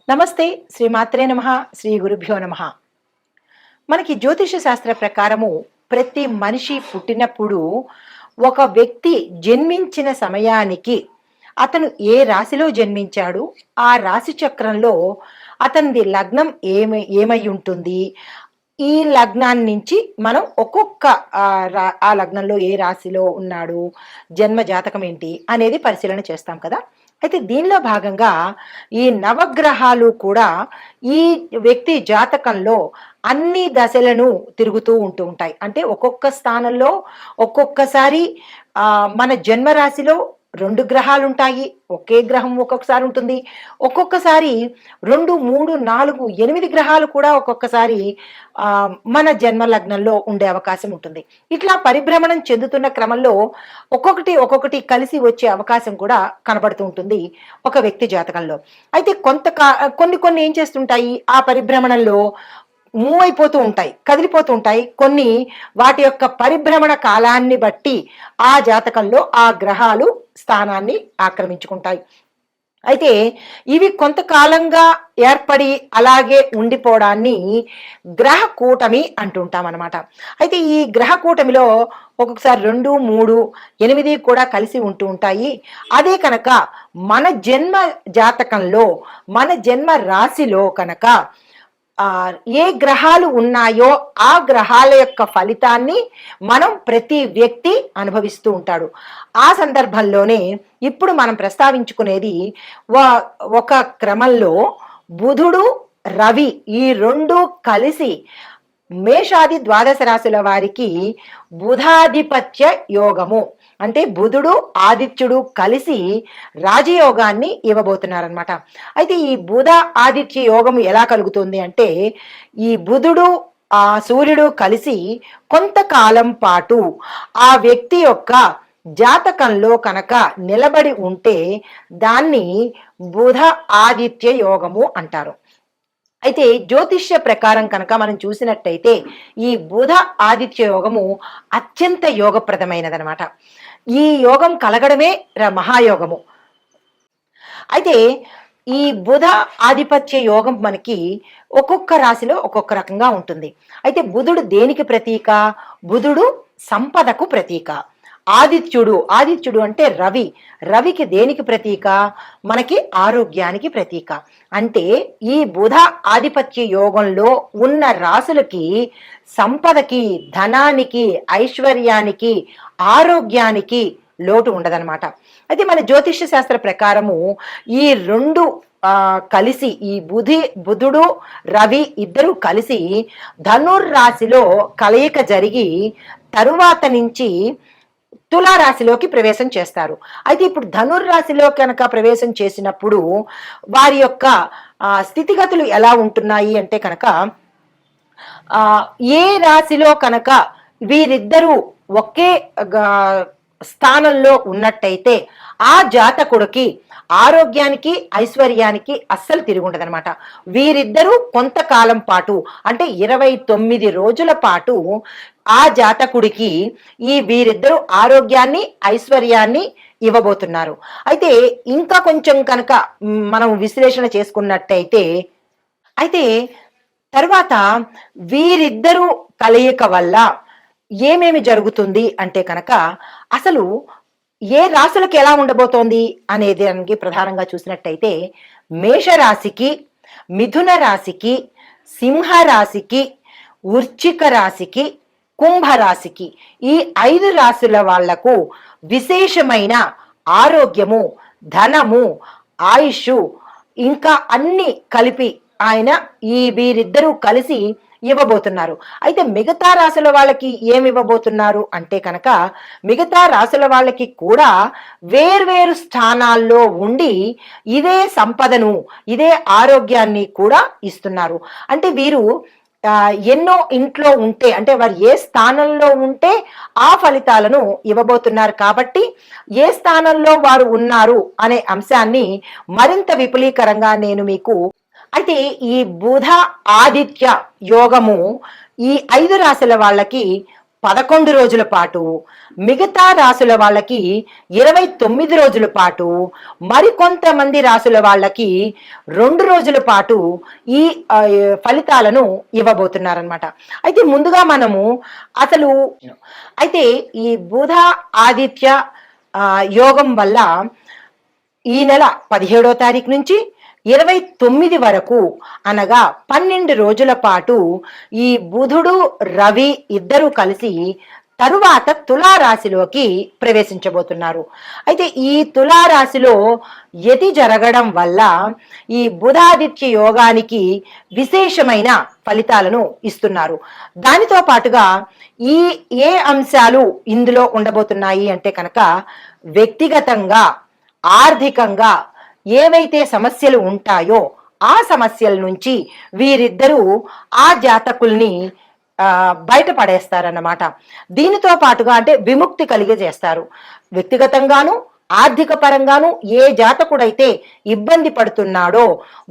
నమస్తే. శ్రీమాత్రే నమః. శ్రీ గురుభ్యో నమః. మనకి జ్యోతిష శాస్త్ర ప్రకారము ప్రతి మనిషి పుట్టినప్పుడు ఒక వ్యక్తి జన్మించిన సమయానికి అతను ఏ రాశిలో జన్మించాడు, ఆ రాశి చక్రంలో అతనిది లగ్నం ఏమై ఉంటుంది, ఈ లగ్నాన్ని నుంచి మనం ఒక్కొక్క ఆ లగ్నంలో ఏ రాశిలో ఉన్నాడు, జన్మ జాతకం ఏంటి అనేది పరిశీలన చేస్తాం కదా. అయితే దీనిలో భాగంగా ఈ నవగ్రహాలు కూడా ఈ వ్యక్తి జాతకంలో అన్ని దశలను తిరుగుతూ ఉంటాయి. అంటే ఒక్కొక్క స్థానంలో ఒక్కొక్కసారి మన జన్మరాశిలో 2 గ్రహాలుంటాయి. ఒకే గ్రహం ఒక్కొక్కసారి ఉంటుంది. ఒక్కొక్కసారి 2, 3, 4, 8 గ్రహాలు కూడా ఒక్కొక్కసారి మన జన్మ లగ్నంలో ఉండే అవకాశం ఉంటుంది. ఇట్లా పరిభ్రమణం చెందుతున్న క్రమంలో ఒక్కొక్కటి కలిసి వచ్చే అవకాశం కూడా కనబడుతూ ఉంటుంది ఒక వ్యక్తి జాతకంలో. అయితే కొన్ని ఏం చేస్తుంటాయి, ఆ పరిభ్రమణంలో మూవ్ అయిపోతూ ఉంటాయి, కదిలిపోతూ ఉంటాయి. కొన్ని వాటి యొక్క పరిభ్రమణ కాలాన్ని బట్టి ఆ జాతకంలో ఆ గ్రహాలు స్థానాన్ని ఆక్రమించుకుంటాయి. అయితే ఇవి కొంతకాలంగా ఏర్పడి అలాగే ఉండిపోవడాన్ని గ్రహ కూటమి అంటుంటాం అన్నమాట. అయితే ఈ గ్రహ కూటమిలో ఒక్కొక్కసారి 2, 3, 8 కూడా కలిసి ఉంటూ ఉంటాయి. అదే కనుక మన జన్మ జాతకంలో మన జన్మ రాశిలో కనుక ఏ గ్రహాలు ఉన్నాయో ఆ గ్రహాల యొక్క ఫలితాన్ని మనం ప్రతి వ్యక్తి అనుభవిస్తూ ఉంటాడు. ఆ సందర్భంలోనే ఇప్పుడు మనం ప్రస్తావించుకునేది ఒక క్రమంలో బుధుడు, రవి ఈ 2 కలిసి మేషాది ద్వాదశ రాశుల వారికి బుధాధిపత్య యోగము, అంటే బుధుడు ఆదిత్యుడు కలిసి రాజయోగాన్ని ఇవ్వబోతున్నారనమాట. అయితే ఈ బుధ ఆదిత్య యోగము ఎలా కలుగుతుంది అంటే, ఈ బుధుడు సూర్యుడు కలిసి కొంతకాలం పాటు ఆ వ్యక్తి యొక్క జాతకంలో కనుక నిలబడి ఉంటే దాన్ని బుధ ఆదిత్య యోగము అంటారు. అయితే జ్యోతిష్య ప్రకారం కనుక మనం చూసినట్టయితే ఈ బుధ ఆదిత్య యోగము అత్యంత యోగప్రదమైనదనమాట. ఈ యోగం కలగడమే మహాయోగము. అయితే ఈ బుధ ఆధిపత్య యోగం మనకి ఒక్కొక్క రాశిలో ఒక్కొక్క రకంగా ఉంటుంది. అయితే బుధుడు దేనికి ప్రతీక? బుధుడు సంపదకు ప్రతీక. ఆదిత్యుడు అంటే రవికి దేనికి ప్రతీక? మనకి ఆరోగ్యానికి ప్రతీక. అంటే ఈ బుధ ఆధిపత్య యోగంలో ఉన్న రాశులకి సంపదకి, ధనానికి, ఐశ్వర్యానికి, ఆరోగ్యానికి లోటు ఉండదన్నమాట. అయితే మన జ్యోతిష్య శాస్త్ర ప్రకారము ఈ 2 కలిసి, ఈ బుధుడు రవి ఇద్దరు కలిసి ధనుర్రాశిలో కలయిక జరిగి తరువాత నుంచి తులారాశిలోకి ప్రవేశం చేస్తారు. అయితే ఇప్పుడు ధనుర్రాశిలో కనుక ప్రవేశం చేసినప్పుడు వారి యొక్క స్థితిగతులు ఎలా ఉంటున్నాయి అంటే కనుక, ఏ రాశిలో కనుక వీరిద్దరూ ఒకే స్థానంలో ఉన్నట్టయితే ఆ జాతకుడికి ఆరోగ్యానికి, ఐశ్వర్యానికి అస్సలు తిరుగుండదనమాట. వీరిద్దరూ కొంతకాలం పాటు అంటే 29 రోజుల పాటు ఆ జాతకుడికి వీరిద్దరూ ఆరోగ్యాన్ని, ఐశ్వర్యాన్ని ఇవ్వబోతున్నారు. అయితే ఇంకా కొంచెం కనుక మనం విశ్లేషణ చేసుకున్నట్టయితే, అయితే తర్వాత వీరిద్దరూ కలయిక వల్ల ఏమేమి జరుగుతుంది అంటే కనుక, అసలు ఏ రాశులకు ఎలా ఉండబోతోంది అనేది దానికి ప్రధానంగా చూసినట్టయితే, మేషరాశికి, మిథున రాశికి, సింహ రాశికి, వృశ్చిక రాశికి, కుంభరాశికి ఈ 5 రాశుల వాళ్లకు విశేషమైన ఆరోగ్యము, ధనము, ఆయుష్ ఇంకా అన్ని కలిపి ఆయన వీరిద్దరూ కలిసి ఇవ్వబోతున్నారు. అయితే మిగతా రాశుల వాళ్ళకి ఏమి ఇవ్వబోతున్నారు అంటే కనుక, మిగతా రాశుల వాళ్ళకి కూడా వేర్వేరు స్థానాల్లో ఉండి ఇదే సంపదను, ఇదే ఆరోగ్యాన్ని కూడా ఇస్తున్నారు. అంటే వీరు ఎన్నో ఇంట్లో ఉంటే, అంటే వారు ఏ స్థానంలో ఉంటే ఆ ఫలితాలను ఇవ్వబోతున్నారు. కాబట్టి ఏ స్థానంలో వారు ఉన్నారు అనే అంశాన్ని మరింత విపులీకరంగా నేను మీకు, అయితే ఈ బుధ ఆదిత్య యోగము ఈ 5 రాశుల వాళ్ళకి 11 రోజుల పాటు, మిగతా రాసుల వాళ్ళకి 29 రోజుల పాటు, మరికొంతమంది రాసుల వాళ్ళకి 2 రోజుల పాటు ఈ ఫలితాలను ఇవ్వబోతున్నారనమాట. అయితే ముందుగా మనము అసలు అయితే ఈ బుధ ఆదిత్య యోగం వల్ల ఈ నెల 17వ తారీఖు నుంచి 29 వరకు అనగా 12 రోజుల పాటు ఈ బుధుడు రవి ఇద్దరు కలిసి తరువాత తులారాశిలోకి ప్రవేశించబోతున్నారు. అయితే ఈ తులారాశిలో యతి జరగడం వల్ల ఈ బుధాదిత్య యోగానికి విశేషమైన ఫలితాలను ఇస్తున్నారు. దానితో పాటుగా ఈ ఏ అంశాలు ఇందులో ఉండబోతున్నాయి అంటే కనుక వ్యక్తిగతంగా, ఆర్థికంగా ఏవైతే సమస్యలు ఉంటాయో ఆ సమస్యల నుంచి వీరిద్దరూ ఆ జాతకుల్ని బయటపడేస్తారన్నమాట. దీనితో పాటుగా అంటే విముక్తి కలిగజేస్తారు. వ్యక్తిగతంగాను, ఆర్థిక పరంగాను ఏ జాతకుడైతే ఇబ్బంది పడుతున్నాడో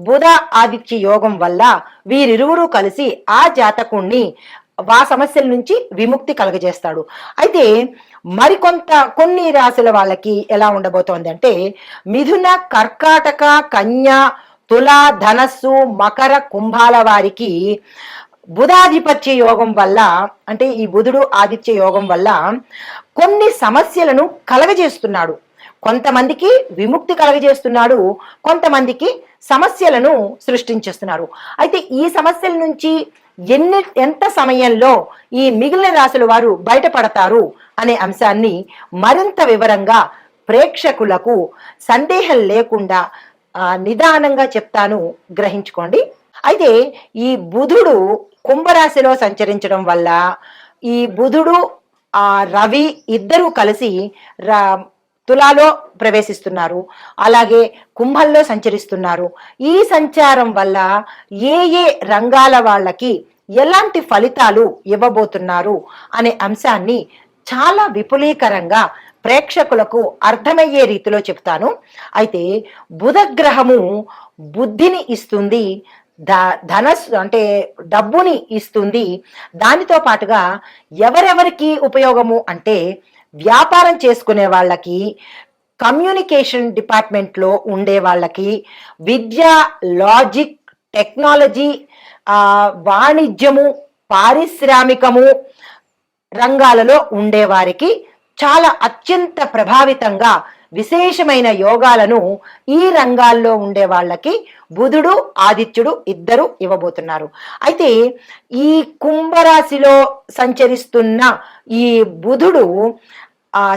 బుధ ఆదిత్య యోగం వల్ల వీరిరువురు కలిసి ఆ జాతకుణ్ణి ఆ సమస్యల నుంచి విముక్తి కలగజేస్తాడు. అయితే కొన్ని రాశుల వాళ్ళకి ఎలా ఉండబోతోంది అంటే మిథున, కర్కాటక, కన్య, తుల, ధనస్సు, మకర, కుంభాల వారికి బుధాధిపత్య యోగం వల్ల అంటే ఈ బుధుడు ఆదిత్య యోగం వల్ల కొన్ని సమస్యలను కలగజేస్తున్నాడు. కొంతమందికి విముక్తి కలగజేస్తున్నాడు, కొంతమందికి సమస్యలను సృష్టించేస్తున్నారు. అయితే ఈ సమస్యల నుంచి ఎంత సమయంలో ఈ మిగిలిన రాశుల వారు బయటపడతారు అనే అంశాన్ని మరింత వివరంగా ప్రేక్షకులకు సందేహం లేకుండా నిదానంగా చెప్తాను, గ్రహించుకోండి. అయితే ఈ బుధుడు కుంభరాశిలో సంచరించడం వల్ల ఈ బుధుడు రవి ఇద్దరూ కలిసి తులాలో ప్రవేశిస్తున్నారు, అలాగే కుంభంలో సంచరిస్తున్నారు. ఈ సంచారం వల్ల ఏ ఏ రంగాల వాళ్ళకి ఎలాంటి ఫలితాలు ఇవ్వబోతున్నారు అనే అంశాన్ని చాలా విపులీకరంగా ప్రేక్షకులకు అర్థమయ్యే రీతిలో చెప్తాను. అయితే బుధ గ్రహము బుద్ధిని ఇస్తుంది, ధనస్సు అంటే డబ్బుని ఇస్తుంది. దానితో పాటుగా ఎవరెవరికి ఉపయోగము అంటే వ్యాపారం చేసుకునే వాళ్ళకి, కమ్యూనికేషన్ డిపార్ట్మెంట్లో ఉండే వాళ్ళకి, విద్య, లాజిక్, టెక్నాలజీ, వాణిజ్యము, పారిశ్రామికము రంగాలలో ఉండేవారికి చాలా అత్యంత ప్రభావితంగా విశేషమైన యోగాలను ఈ రంగాల్లో ఉండే వాళ్ళకి బుధుడు ఆదిత్యుడు ఇద్దరు ఇవ్వబోతున్నారు. అయితే ఈ కుంభరాశిలో సంచరిస్తున్న ఈ బుధుడు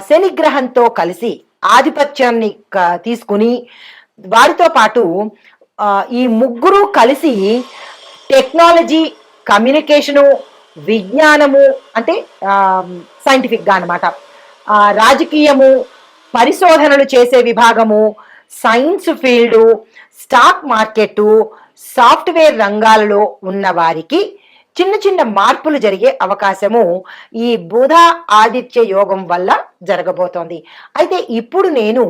శని గ్రహంతో కలిసి ఆధిపత్యాన్ని తీసుకుని వారితో పాటు ఈ ముగ్గురు కలిసి టెక్నాలజీ, కమ్యూనికేషను, విజ్ఞానము అంటే సైంటిఫిక్ గా అనమాట, రాజకీయము, పరిశోధనలు చేసే విభాగము, science field, stock market, software రంగాలలో ఉన్న వారికి చిన్న చిన్న మార్పులు జరిగే అవకాశము ఈ బుధ ఆదిత్య యోగం వల్ల జరగబోతోంది. అయితే ఇప్పుడు నేను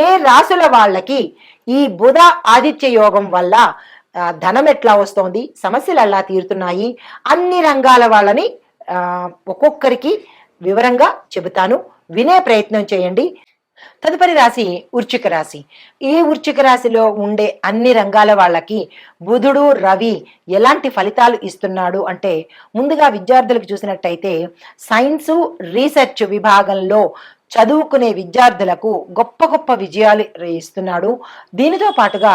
ఏ రాసుల వాళ్ళకి ఈ బుధ ఆదిత్య యోగం వల్ల ధనం ఎట్లా వస్తోంది, సమస్యలు ఎలా తీరుతున్నాయి, అన్ని రంగాల వాళ్ళని ఒక్కొక్కరికి వివరంగా చెబుతాను, వినే ప్రయత్నం చేయండి. తదుపరి రాశి వృశ్చిక రాశి. ఈ వృశ్చిక రాశిలో ఉండే అన్ని రంగాల వాళ్ళకి బుధుడు రవి ఎలాంటి ఫలితాలు ఇస్తున్నాడు అంటే ముందుగా విద్యార్థులకు చూసినట్టయితే సైన్సు రీసెర్చ్ విభాగంలో చదువుకునే విద్యార్థులకు గొప్ప గొప్ప విజయాలు ఇస్తున్నాడు. దీనితో పాటుగా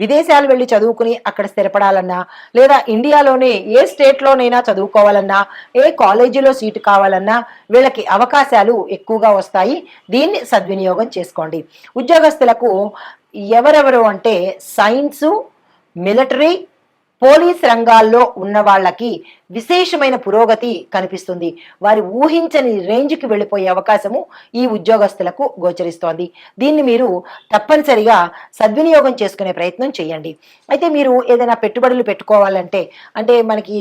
విదేశాలు వెళ్ళి చదువుకుని అక్కడ స్థిరపడాలన్నా, లేదా ఇండియాలోనే ఏ స్టేట్లోనైనా చదువుకోవాలన్నా, ఏ కాలేజీలో సీటు కావాలన్నా వీళ్ళకి అవకాశాలు ఎక్కువగా వస్తాయి. దీన్ని సద్వినియోగం చేసుకోండి. ఉద్యోగస్తులకు ఎవరెవరు అంటే సైన్సు, మిలిటరీ, పోలీస్ రంగాల్లో ఉన్న వాళ్ళకి విశేషమైన పురోగతి కనిపిస్తుంది. వారి ఊహించని రేంజ్కి వెళ్ళిపోయే అవకాశము ఈ ఉద్యోగస్తులకు గోచరిస్తోంది. దీన్ని మీరు తప్పనిసరిగా సద్వినియోగం చేసుకునే ప్రయత్నం చేయండి. అయితే మీరు ఏదైనా పెట్టుబడులు పెట్టుకోవాలంటే అంటే మనకి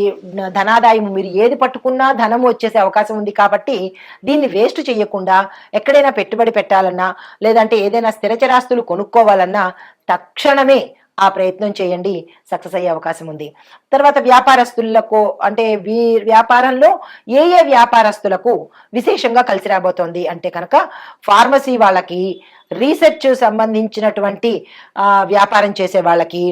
ధనాదాయం మీరు ఏది పట్టుకున్నా ధనం వచ్చేసే అవకాశం ఉంది కాబట్టి దీన్ని వేస్ట్ చేయకుండా ఎక్కడైనా పెట్టుబడి పెట్టాలన్నా లేదంటే ఏదైనా స్థిరచరాస్తులు కొనుక్కోవాలన్నా తక్షణమే ఆ ప్రయత్నం చేయండి, సక్సెస్ అయ్యే అవకాశం ఉంది. తర్వాత వ్యాపారస్తులకు అంటే వ్యాపారంలో ఏ ఏ వ్యాపారస్తులకు విశేషంగా కలిసి రాబోతోంది అంటే కనుక ఫార్మసీ వాళ్ళకి, రీసెర్చ్ సంబంధించినటువంటి వ్యాపారం చేసే వాళ్ళకి,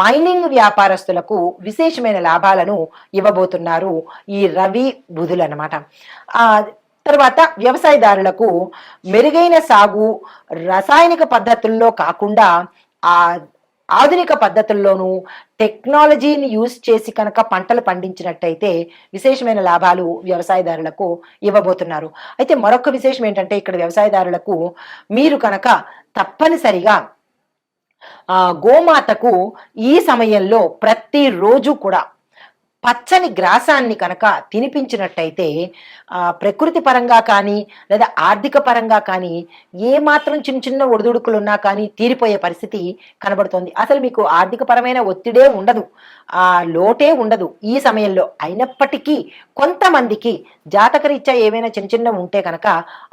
మైనింగ్ వ్యాపారస్తులకు విశేషమైన లాభాలను ఇవ్వబోతున్నారు ఈ రవి బుధులు అనమాట. తర్వాత వ్యవసాయదారులకు మెరుగైన సాగు, రసాయనిక పద్ధతుల్లో కాకుండా ఆ ఆధునిక పద్ధతుల్లోనూ టెక్నాలజీని యూజ్ చేసి కనుక పంటలు పండించినట్టయితే విశేషమైన లాభాలు వ్యవసాయదారులకు ఇవ్వబోతున్నారు. అయితే మరొక విశేషం ఏంటంటే ఇక్కడ వ్యవసాయదారులకు మీరు కనుక తప్పనిసరిగా గోమాతకు ఈ సమయంలో ప్రతిరోజు కూడా పచ్చని గ్రాసాన్ని కనుక తినిపించినట్టయితే ప్రకృతి పరంగా కానీ లేదా ఆర్థిక పరంగా కానీ ఏ మాత్రం చిన్న చిన్న ఒడిదుడుకులు ఉన్నా కానీ తీరిపోయే పరిస్థితి కనబడుతోంది. అసలు మీకు ఆర్థిక పరమైన ఒత్తిడే ఉండదు, లోటే ఉండదు ఈ సమయంలో. అయినప్పటికీ కొంతమందికి జాతకరీత్యా ఏమైనా చిన్న చిన్న ఉంటే కనుక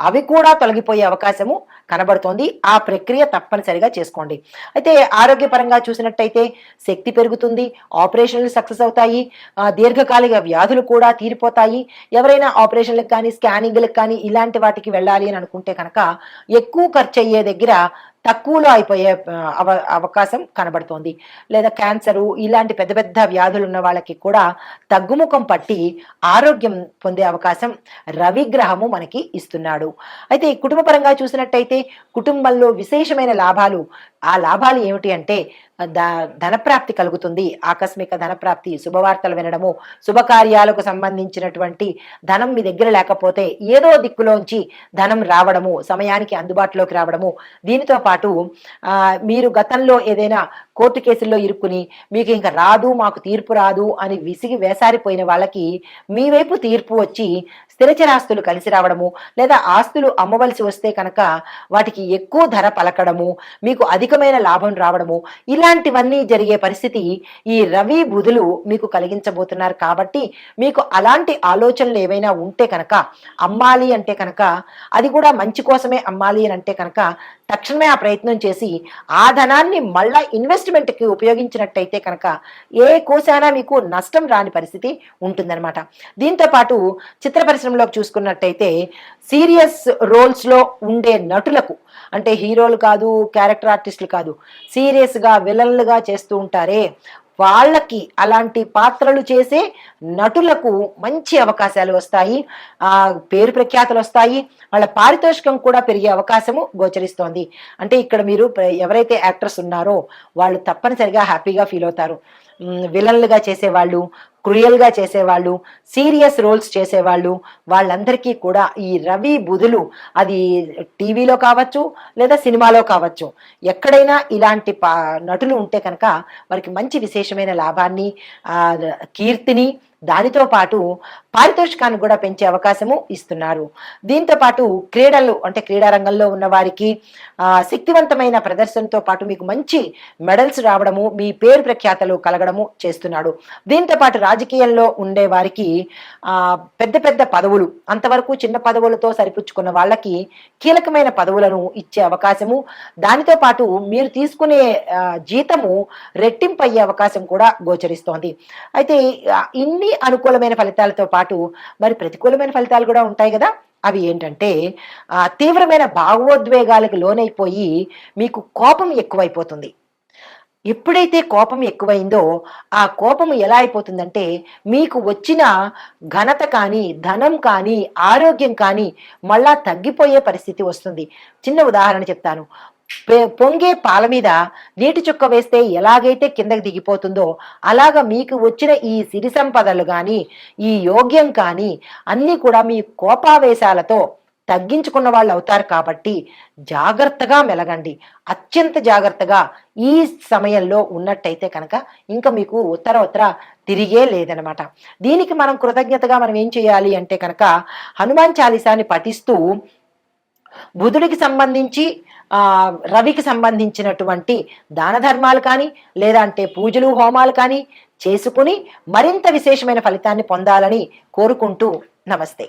అవి కూడా తొలగిపోయే అవకాశము కనబడుతోంది. ఆ ప్రక్రియ తప్పనిసరిగా చేసుకోండి. అయితే ఆరోగ్యపరంగా చూసినట్టయితే శక్తి పెరుగుతుంది, ఆపరేషన్లు సక్సెస్ అవుతాయి, దీర్ఘకాలిక వ్యాధులు కూడా తీరిపోతాయి. ఎవరైనా ఆపరేషన్లకు కానీ స్కానింగ్లకు కానీ ఇలాంటి వాటికి వెళ్ళాలి అని అనుకుంటే కనుక ఎక్కువ ఖర్చు అయ్యే దగ్గర తక్కువలో అయిపోయే అవకాశం కనబడుతోంది. లేదా క్యాన్సరు ఇలాంటి పెద్ద పెద్ద వ్యాధులు ఉన్న వాళ్ళకి కూడా తగ్గుముఖం పట్టి ఆరోగ్యం పొందే అవకాశం రవిగ్రహము మనకి ఇస్తున్నాడు. అయితే కుటుంబపరంగా చూసినట్టయితే కుటుంబంలో విశేషమైన లాభాలు. ఆ లాభాలు ఏమిటి అంటే ధనప్రాప్తి కలుగుతుంది, ఆకస్మిక ధనప్రాప్తి, శుభవార్తలు వినడము, శుభకార్యాలకు సంబంధించినటువంటి ధనం మీ దగ్గర లేకపోతే ఏదో దిక్కులోంచి ధనం రావడము, సమయానికి అందుబాటులోకి రావడము. దీనితో పాటు మీరు గతంలో ఏదైనా కోర్టు కేసుల్లో ఇరుక్కుని మీకు ఇంకా రాదు, మాకు తీర్పు రాదు అని విసిగి వేసారిపోయిన వాళ్ళకి మీ వైపు తీర్పు వచ్చి స్థిరచరాస్తులు కలిసి రావడము, లేదా ఆస్తులు అమ్మవలసి వస్తే కనుక వాటికి ఎక్కువ ధర పలకడము, మీకు అధికమైన లాభం రావడము, ఇలాంటివన్నీ జరిగే పరిస్థితి ఈ రవి బుధులు మీకు కలిగించబోతున్నారు. కాబట్టి మీకు అలాంటి ఆలోచనలు ఏవైనా ఉంటే కనుక అమ్మాలి అంటే కనుక అది కూడా మంచి కోసమే అమ్మాలి అని అంటే కనుక తక్షణమే ఆ ప్రయత్నం చేసి ఆ ధనాన్ని మళ్ళా ఇన్వెస్ట్మెంట్కి ఉపయోగించినట్టయితే కనుక ఏ కోసానా మీకు నష్టం రాని పరిస్థితి ఉంటుందన్నమాట. దీంతో పాటు చిత్ర పరిశ్రమలోకి చూసుకున్నట్టయితే సీరియస్ రోల్స్లో ఉండే నటులకు, అంటే హీరోలు కాదు, క్యారెక్టర్ ఆర్టిస్టులు కాదు, సీరియస్గా విలన్లుగా చేస్తూ ఉంటారే వాళ్ళకి, అలాంటి పాత్రలు చేసే నటులకు మంచి అవకాశాలు వస్తాయి, పేరు ప్రఖ్యాతులు వస్తాయి, వాళ్ళ పారితోషికం కూడా పెరిగే అవకాశము గోచరిస్తోంది. అంటే ఇక్కడ మీరు ఎవరైతే యాక్టర్స్ ఉన్నారో వాళ్ళు తప్పనిసరిగా హ్యాపీగా ఫీల్ అవుతారు. విలన్లుగా చేసేవాళ్ళు, క్రూయల్గా చేసేవాళ్ళు, సీరియస్ రోల్స్ చేసేవాళ్ళు, వాళ్ళందరికీ కూడా ఈ రవి బుధులు అది టీవీలో కావచ్చు లేదా సినిమాలో కావచ్చు, ఎక్కడైనా ఇలాంటి నటులు ఉంటే కనుక వారికి మంచి విశేషమైన లాభాన్ని, కీర్తిని, దానితో పాటు పారితోషికాన్ని కూడా పెంచే అవకాశము ఇస్తున్నారు. దీంతో పాటు క్రీడలు అంటే క్రీడా రంగంలో ఉన్న వారికి శక్తివంతమైన ప్రదర్శనతో పాటు మీకు మంచి మెడల్స్ రావడము, మీ పేరు ప్రఖ్యాతలు కలగడము చేస్తున్నాడు. దీంతో పాటు రాజకీయాల్లో ఉండే వారికి పెద్ద పెద్ద పదవులు, అంతవరకు చిన్న పదవులతో సరిపుచ్చుకున్న వాళ్ళకి కీలకమైన పదవులను ఇచ్చే అవకాశము, దానితో పాటు మీరు తీసుకునే జీతము రెట్టింపు అయ్యే అవకాశం కూడా గోచరిస్తోంది. అయితే ఇన్ని అనుకూలమైన ఫలితాలతో పాటు మరి ప్రతికూలమైన ఫలితాలు కూడా ఉంటాయి కదా. అవి ఏంటంటే తీవ్రమైన భావోద్వేగాలకు లోనైపోయి మీకు కోపం ఎక్కువైపోతుంది. ఎప్పుడైతే కోపం ఎక్కువైందో ఆ కోపం ఎలా అయిపోతుందంటే మీకు వచ్చిన ఘనత కానీ, ధనం కానీ, ఆరోగ్యం కానీ మళ్ళా తగ్గిపోయే పరిస్థితి వస్తుంది. చిన్న ఉదాహరణ చెప్తాను. పొంగే పాల మీద నీటి చుక్క వేస్తే ఎలాగైతే కిందకి దిగిపోతుందో అలాగా మీకు వచ్చిన ఈ సిరి సంపదలు కానీ, ఈ యోగ్యం కానీ అన్నీ కూడా మీ కోపావేశాలతో తగ్గించుకున్న వాళ్ళు అవుతారు. కాబట్టి జాగ్రత్తగా మెలగండి, అత్యంత జాగ్రత్తగా ఈ సమయంలో ఉన్నట్టయితే కనుక ఇంకా మీకు ఉత్తర తిరిగే లేదనమాట. దీనికి మనం కృతజ్ఞతగా మనం ఏం చేయాలి అంటే కనుక హనుమాన్ చాలీసాని పఠిస్తూ బుధుడికి సంబంధించి రవికి సంబంధించినటువంటి దాన ధర్మాలు కానీ లేదా అంటే పూజలు హోమాలు కానీ చేసుకుని మరింత విశేషమైన ఫలితాన్ని పొందాలని కోరుకుంటూ నమస్తే.